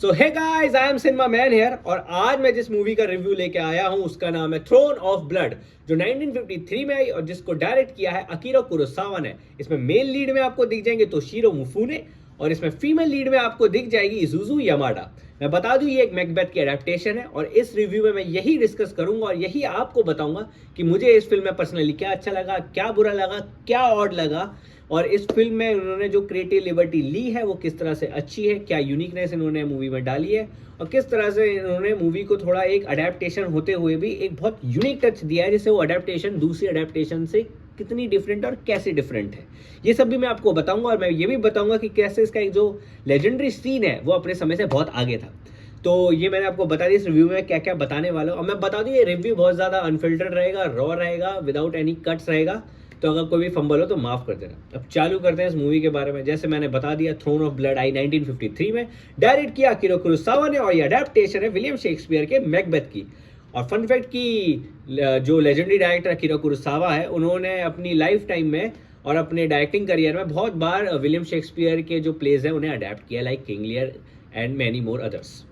So hey guys, I am cinema man here और आज मैं जिस मूवी का रिव्यू लेके आया हूं उसका नाम है थ्रोन ऑफ ब्लड, जो 1953 में आई और जिसको डायरेक्ट किया है अकीरा कुरोसावा ने। इसमें मेल लीड में आपको दिख जाएंगे तोशिरो मुफुने और इसमें फीमेल लीड में आपको दिख जाएगी इजुजु यामाडा। मैं बता दूं ये एक मैकबेथ की अडेप्टेशन है और इस रिव्यू में मैं यही डिस्कस करूंगा और यही आपको बताऊंगा कि मुझे इस फिल्म में पर्सनली क्या अच्छा लगा, क्या बुरा लगा, क्या ऑड लगा और इस फिल्म में उन्होंने जो क्रिएटिव लिबर्टी ली है वो किस तरह से अच्छी है, क्या यूनिकनेस इन्होंने मूवी में डाली है और किस तरह से इन्होंने मूवी को थोड़ा एक अडेप्टेशन होते हुए भी एक बहुत यूनिक टच दिया है, जिससे वो अडेप्टेशन दूसरी अडेप्टेशन से कितनी डिफरेंट और कैसे डिफरेंट है, ये सब भी मैं आपको बताऊंगा। और मैं ये भी बताऊंगा कि कैसे इसका एक जो लेजेंडरी सीन है वो अपने समय से बहुत आगे था। तो ये मैंने आपको बता दिया इस रिव्यू में क्या क्या बताने वाला हूँ। और मैं बता दूँ ये रिव्यू बहुत ज़्यादा अनफिल्टर्ड रहेगा, रॉ रहेगा, विदाउट एनी कट्स रहेगा, तो अगर कोई भी फंबल हो तो माफ कर देना। अब चालू करते हैं इस मूवी के बारे में। जैसे मैंने बता दिया, थ्रोन ऑफ ब्लड आई 1953 में, डायरेक्ट किया अकीरा कुरोसावा ने और ये अडेप्टेशन है विलियम शेक्सपियर के मैकबेथ की। और फन फैक्ट की जो लेजेंडरी डायरेक्टर अकीरा कुरोसावा है, उन्होंने अपनी लाइफ टाइम में और अपने डायरेक्टिंग करियर में बहुत बार विलियम शेक्सपियर के जो प्लेज हैं उन्हें अडेप्ट किया, like King Lear and many more others.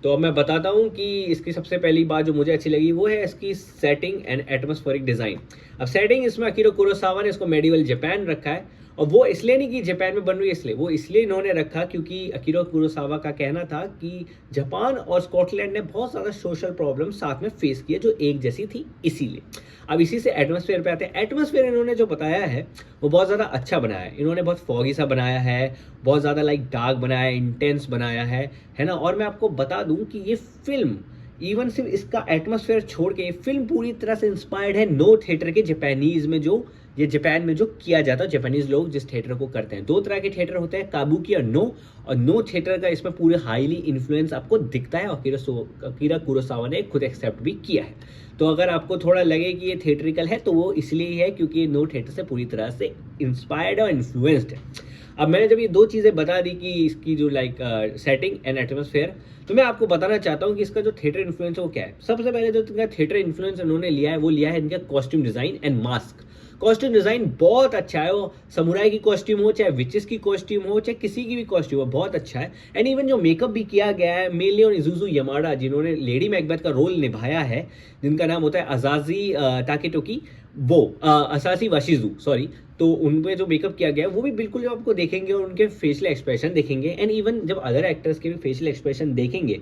तो अब मैं बताता हूँ कि इसकी सबसे पहली बात जो मुझे अच्छी लगी वो है इसकी सेटिंग एंड एटमॉस्फेरिक डिज़ाइन। अब सेटिंग इसमें अकीरा कुरोसावा ने इसको मेडिवल जापान रखा है और वो इसलिए नहीं कि जापान में बन रही है, इसलिए वो इसलिए इन्होंने रखा क्योंकि अकीरा कुरोसावा का कहना था कि जापान और स्कॉटलैंड ने बहुत ज़्यादा सोशल प्रॉब्लम साथ में फेस किया जो एक जैसी थी, इसीलिए। अब इसी से एटमॉस्फेयर पे आते हैं। एटमॉस्फेयर इन्होंने जो बताया है वो बहुत ज़्यादा अच्छा बनाया है। इन्होंने बहुत फॉगी सा बनाया है, बहुत ज़्यादा लाइक डार्क बनाया है, इंटेंस बनाया है ना। और मैं आपको बता दूं कि ये फिल्म इवन सिर्फ इसका एटमॉस्फेयर छोड़ के ये फिल्म पूरी तरह से इंस्पायर्ड है नो थिएटर के, जापानीज में जो ये जापान में जो किया जाता है, जापानीज लोग जिस थिएटर को करते हैं। दो तरह के थिएटर होते हैं, काबुकी और नो थिएटर का इसमें पूरे हाईली इन्फ्लुएंस आपको दिखता है। अकीरा कुरोसावा ने खुद एक्सेप्ट भी किया है। तो अगर आपको थोड़ा लगे कि ये थिएट्रिकल है तो वो इसलिए ही है क्योंकि ये नो थिएटर से पूरी तरह से इंस्पायर्ड और इन्फ्लुएंस्ड है। अब मैंने जब ये दो चीज़ें बता दी कि इसकी जो लाइक सेटिंग एंड एटमॉस्फेयर, तो मैं आपको बताना चाहता हूँ कि इसका जो थिएटर इन्फ्लुएंस है वो क्या है। सबसे पहले जो इनका थिएटर इन्फ्लुएंस उन्होंने लिया है वो लिया है इनका costume design and mask. Costume design बहुत अच्छा है, वो समुराई की कॉस्ट्यूम हो, चाहे विचेस की कॉस्ट्यूम हो, चाहे किसी की भी कॉस्ट्यूम हो, बहुत अच्छा है। एंड इवन जो मेकअप भी किया गया है मेनली और इजुजु यामाडा जिन्होंने लेडी मैकबेथ का रोल निभाया है, जिनका नाम होता है अजाजी ताकेटोकी, वो असासी वाशिजू सॉरी, तो उनपे जो मेकअप किया गया है वो भी बिल्कुल जो आपको देखेंगे और उनके फेशियल एक्सप्रेशन देखेंगे एंड इवन जब अदर एक्टर्स के भी फेशियल एक्सप्रेशन देखेंगे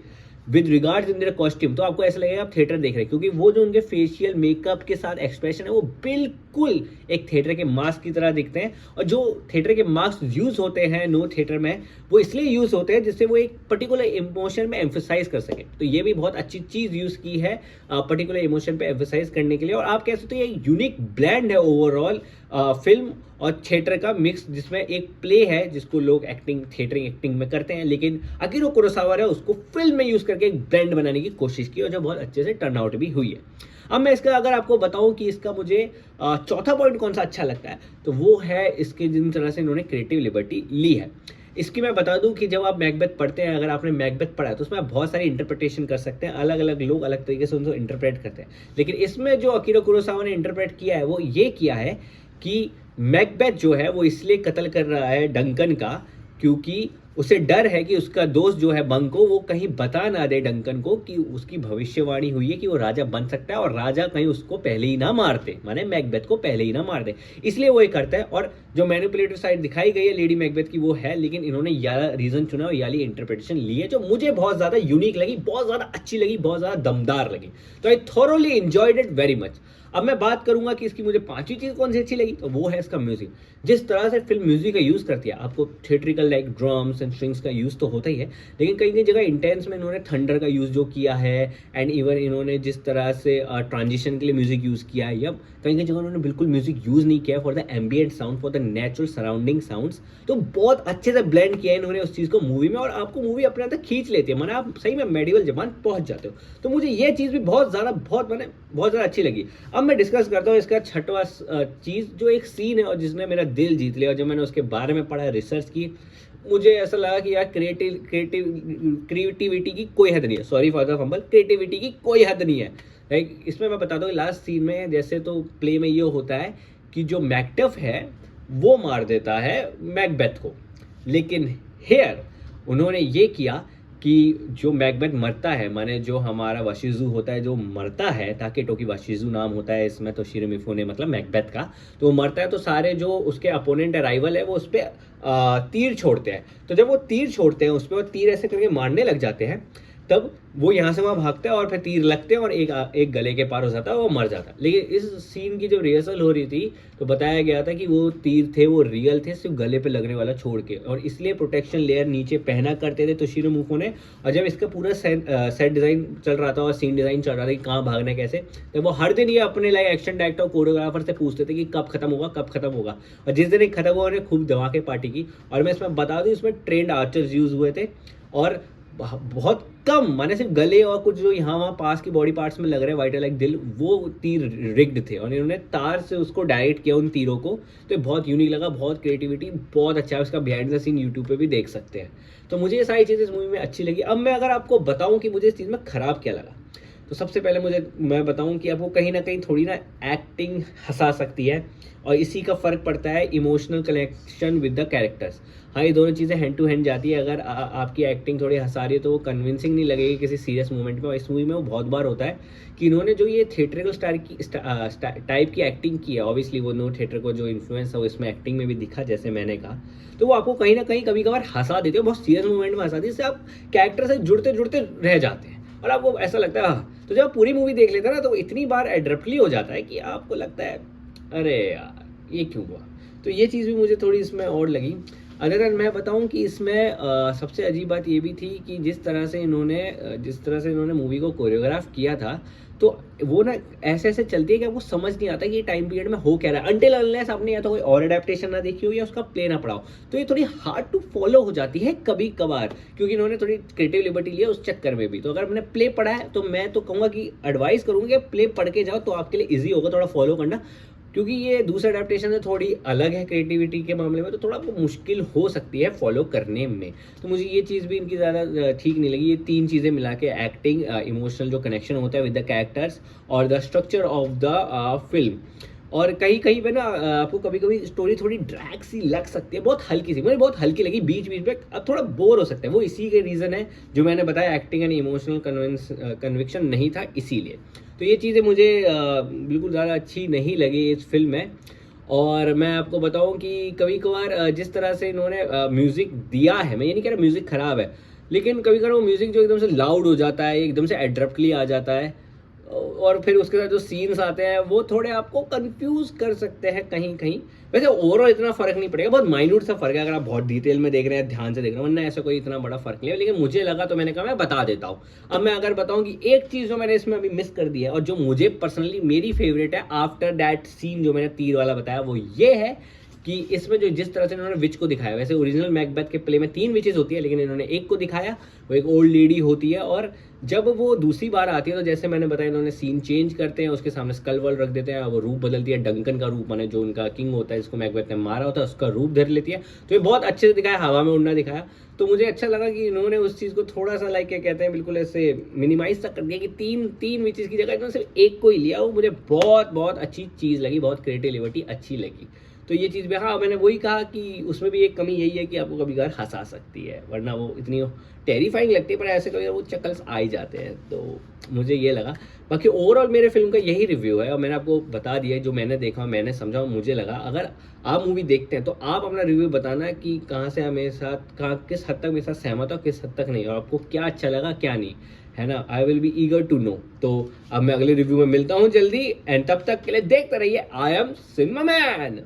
with regards in their costume, तो आपको ऐसा लगेगा आप थिएटर देख रहे हैं, क्योंकि वो जो उनके फेशियल मेकअप के साथ एक्सप्रेशन है वो बिल्कुल एक थिएटर के मास्क की तरह दिखते हैं। और जो थिएटर के मास्क यूज होते हैं नो थिएटर में वो इसलिए यूज होते हैं जिससे वो एक पर्टिकुलर इमोशन में एम्फोसाइज कर सके। तो ये भी बहुत अच्छी चीज यूज की है पर्टिकुलर इमोशन पे एम्फोसाइज करने के लिए। और आप कह सकते हो ये यूनिक ब्लेंड है ओवरऑल फिल्म और थिएटर का मिक्स, जिसमें एक प्ले है जिसको लोग एक्टिंग थिएटर एक्टिंग में करते हैं, लेकिन अकीरा कुरोसावा ने उसको फिल्म में यूज करके एक ब्लेंड बनाने की कोशिश की और जो बहुत अच्छे से टर्न आउट भी हुई है। अब मैं इसका अगर आपको बताऊं कि इसका मुझे चौथा पॉइंट कौन सा अच्छा लगता है तो वो है इसके जिन तरह से इन्होंने क्रिएटिव लिबर्टी ली है। इसकी मैं बता दूं कि जब आप मैकबेथ पढ़ते हैं, अगर आपने मैकबेथ पढ़ा है तो उसमें आप बहुत सारी इंटरप्रिटेशन कर सकते हैं, अलग अलग लोग अलग तरीके से उनको इंटरप्रेट करते हैं। लेकिन इसमें जो अकीरा कुरोसावा ने इंटरप्रेट किया है वो ये किया है कि मैकबेथ जो है वो इसलिए कत्ल कर रहा है डंकन का क्योंकि उसे डर है कि उसका दोस्त जो है बंको वो कहीं बता ना दे डंकन को कि उसकी भविष्यवाणी हुई है कि वो राजा बन सकता है और राजा कहीं उसको पहले ही ना मार दे, माने मैकबेथ को पहले ही ना मार दे, इसलिए वो ये करता है। और जो मैनिपुलेटिव साइड दिखाई गई है लेडी मैकबेथ की वो है, लेकिन इन्होंने याला रीजन चुना और याली इंटरप्रिटेशन ली है जो मुझे बहुत ज्यादा यूनिक लगी, बहुत ज्यादा अच्छी लगी, बहुत ज्यादा दमदार लगी। तो I thoroughly enjoyed it very much. अब मैं बात करूंगा कि इसकी मुझे पांचवी चीज कौन सी अच्छी लगी तो वो है इसका म्यूजिक। जिस तरह से फिल्म म्यूजिक का यूज करती है, आपको theatrical like drums and strings का यूज तो होता ही है, लेकिन कई कई जगह इंटेंस में इन्होंने थंडर का यूज जो किया है एंड इवन इन्होंने जिस तरह से ट्रांजिशन के लिए म्यूजिक यूज किया है, या कई कई जगह उन्होंने बिल्कुल म्यूजिक यूज नहीं किया for the ambient sound, for the natural surrounding sounds, तो बहुत अच्छे से ब्लेंड किया है इन्होंने उस चीज को मूवी में और आपको मूवी अपने तक खींच लेती है, माने आप सही में मेडिवल जापान पहुंच जाते हो। तो मुझे ये चीज भी बहुत ज्यादा अच्छी लगी। अब मैं डिस्कस करता हूँ इसका छठवां चीज जो एक सीन है और जिसने मेरा दिल जीत लिया और जब मैंने उसके बारे में पढ़ा, रिसर्च की, मुझे ऐसा लगा कि यार क्रिएटिविटी की कोई हद नहीं है, sorry for the fumble, creativity की कोई हद नहीं है। लाइक इसमें मैं बताता हूँ लास्ट सीन में जैसे तो प्ले में ये होता है कि जो मैकटफ है वो मार देता है मैकबेथ को, लेकिन हेयर उन्होंने ये किया कि कि जो मैकबेथ मरता है, माने जो हमारा वाशिज़ू होता है जो मरता है, ताकेटोकी वाशिज़ू नाम होता है इसमें तोशिरो मिफुने मतलब मैकबेथ का, तो वो मरता है तो सारे जो उसके अपोनेंट है, राइवल है, वो उस पे तीर छोड़ते हैं। तो जब वो तीर छोड़ते हैं उस पे और तीर ऐसे करके मारने लग जाते हैं, तब वो यहाँ से वहाँ भागता है और फिर तीर लगते हैं और एक गले के पार हो जाता है, वो मर जाता है। लेकिन इस सीन की जब रिहर्सल हो रही थी तो बताया गया था कि वो तीर थे वो रियल थे, सिर्फ गले पे लगने वाला छोड़ के, और इसलिए प्रोटेक्शन लेयर नीचे पहना करते थे तोशिरो मिफुने। और जब इसका पूरा सेट डिज़ाइन चल रहा था और सीन डिज़ाइन चल रहा था कि कहाँ भागना है कैसे, तो वो हर दिन ये अपने लाइक एक्शन डायरेक्टर और कोरियोग्राफर से पूछते थे कि कब खत्म होगा, कब खत्म होगा। और जिस दिन एक खत्म हुआ उन्हें खूब धमाके पार्टी की। और मैं इसमें बता दूँ, इसमें ट्रेंड आर्चर्स यूज़ हुए थे और बहुत कम, माने सिर्फ गले और कुछ जो यहाँ वहाँ पास की बॉडी पार्ट्स में लग रहे हैं वाइटर लाइक दिल, वो तीर रिग्ड थे और इन्होंने तार से उसको डायरेक्ट किया उन तीरों को। तो ये बहुत यूनिक लगा, बहुत क्रिएटिविटी, बहुत अच्छा है। उसका बिहाइंड द सीन यूट्यूब पे भी देख सकते हैं। तो मुझे ये सारी चीज़ें इस मूवी में अच्छी लगी। अब मैं अगर आपको बताऊँ कि मुझे इस चीज़ में ख़राब क्या लगा, तो सबसे पहले मैं बताऊं कि आपको कहीं ना कहीं थोड़ी ना एक्टिंग हंसा सकती है और इसी का फ़र्क पड़ता है emotional connection with the characters. हाँ, ये दोनों चीज़ें हैंड टू हैंड जाती है। अगर आपकी एक्टिंग थोड़ी हंसा रही है तो वो कन्विंसिंग नहीं लगेगी किसी सीरियस मोमेंट में। और इस मूवी में वो बहुत बार होता है कि इन्होंने जो ये थिएट्रिकल स्टार की टाइप की एक्टिंग की है, ऑब्वियसली वो नो थिएटर को जो इन्फ्लुएंस है वो इसमें एक्टिंग में भी दिखा, जैसे मैंने कहा, तो वो आपको कहीं ना कहीं कभी कभार हंसा देते हो, बहुत सीरियस मोमेंट में हंसा देते, इससे आप कैरेक्टर से जुड़ते जुड़ते रह जाते हैं और आपको ऐसा लगता है हाँ। तो जब आप पूरी मूवी देख लेते हैं ना तो इतनी बार एड्रप्टली हो जाता है कि आपको लगता है अरे यार ये क्यों हुआ। तो ये चीज़ भी मुझे थोड़ी इसमें और लगी। अदर देन मैं बताऊं कि इसमें सबसे अजीब बात ये भी थी कि जिस तरह से इन्होंने मूवी को कोरियोग्राफ किया था, तो वो ना ऐसे ऐसे चलती है कि आपको समझ नहीं आता कि ये टाइम पीरियड में हो क्या रहा है, अनटिल अनलेस आपने या तो कोई और एडेप्टेशन ना देखी हो या उसका प्ले ना पढ़ा हो। तो ये थोड़ी हार्ड टू फॉलो हो जाती है कभी कभार, क्योंकि इन्होंने थोड़ी क्रिएटिव लिबर्टी लिया उस चक्कर में भी। तो अगर मैंने प्ले पढ़ा है तो मैं तो कहूँगा कि एडवाइस करूँगा कि प्ले पढ़ के जाओ तो आपके लिए ईजी होगा थोड़ा फॉलो करना, क्योंकि ये दूसरा अडेप्टेशन से थोड़ी अलग है क्रिएटिविटी के मामले में, तो थोड़ा मुश्किल हो सकती है फॉलो करने में। तो मुझे ये चीज़ भी इनकी ज़्यादा ठीक नहीं लगी। ये तीन चीज़ें मिला के एक्टिंग, इमोशनल जो कनेक्शन होता है विद द कैरेक्टर्स और the structure of the film, और कहीं कहीं पे ना आपको कभी कभी स्टोरी थोड़ी ड्रैग सी लग सकती है, बहुत हल्की सी, मुझे बहुत हल्की लगी बीच बीच में, अब थोड़ा बोर हो सकता है। वो इसी के रीज़न है जो मैंने बताया, एक्टिंग एंड इमोशनल कन्विक्शन नहीं था इसीलिए। तो ये चीज़ें मुझे बिल्कुल ज़्यादा अच्छी नहीं लगी इस फिल्म में। और मैं आपको बताऊं कि कभी कभार जिस तरह से इन्होंने म्यूज़िक दिया है, मैं ये नहीं कह रहा म्यूज़िक ख़राब है, लेकिन कभी कभार वो म्यूज़िक जो एकदम से लाउड हो जाता है, एकदम से एड्रप्टली आ जाता है, और फिर उसके साथ जो सीन्स आते हैं वो थोड़े आपको कंफ्यूज कर सकते हैं कहीं कहीं। वैसे ओवरऑल इतना फर्क नहीं पड़ेगा, बहुत माइन्यूट सा फर्क है अगर आप बहुत डिटेल में देख रहे हैं, ध्यान से देख रहे हैं, वरना ऐसा कोई इतना बड़ा फर्क नहीं है। लेकिन मुझे लगा तो मैंने कहा मैं बता देता हूँ। अब मैं अगर बताऊँ कि एक चीज़ जो मैंने इसमें अभी मिस कर दी है और जो मुझे पर्सनली मेरी फेवरेट है आफ्टर दैट सीन जो मैंने तीर वाला बताया, वो ये है कि इसमें जो जिस तरह से इन्होंने विच को दिखाया, वैसे ओरिजिनल मैकबेथ के प्ले में 3 विचेस होती है लेकिन इन्होंने एक को दिखाया, वो एक ओल्ड लेडी होती है। और जब वो दूसरी बार आती है तो जैसे मैंने बताया इन्होंने सीन चेंज करते हैं, उसके सामने स्कल वर्ल्ड रख देते हैं, वो रूप बदलती है, डंकन का रूप, माने जो उनका किंग होता है जिसको मैकबेथ ने मारा होता है उसका रूप धर लेती है। तो ये बहुत अच्छे से दिखाया, हवा में उड़ना दिखाया। तो मुझे अच्छा लगा कि इन्होंने उस चीज़ को थोड़ा सा लाइक क्या कहते हैं बिल्कुल ऐसे मिनिमाइज तक कर दिया कि तीन विचेस की जगह इन्होंने सिर्फ एक को ही लिया। वो मुझे बहुत बहुत अच्छी चीज़ लगी, बहुत क्रिएटिव लिबर्टी अच्छी लगी। तो ये चीज़ भी, हाँ मैंने वही कहा कि उसमें भी एक कमी यही है कि आपको कभी कभार हंसा सकती है, वरना वो इतनी टेरिफाइंग लगती है, पर ऐसे कभी वो चकल्स आ ही जाते हैं। तो मुझे ये लगा। बाकी ओवरऑल मेरे फिल्म का यही रिव्यू है और मैंने आपको बता दिया जो मैंने देखा, मैंने समझा, मुझे लगा। अगर आप मूवी देखते हैं तो आप अपना रिव्यू बताना कि कहाँ से मेरे साथ, कहाँ किस हद तक मेरे साथ सहमत हो, किस हद तक नहीं, और आपको क्या अच्छा लगा क्या नहीं, है ना। I will be eager to know. तो अब मैं अगले रिव्यू में मिलता हूँ जल्दी, एंड तब तक के लिए देखते रहिए आई एम सिनेमा मैन।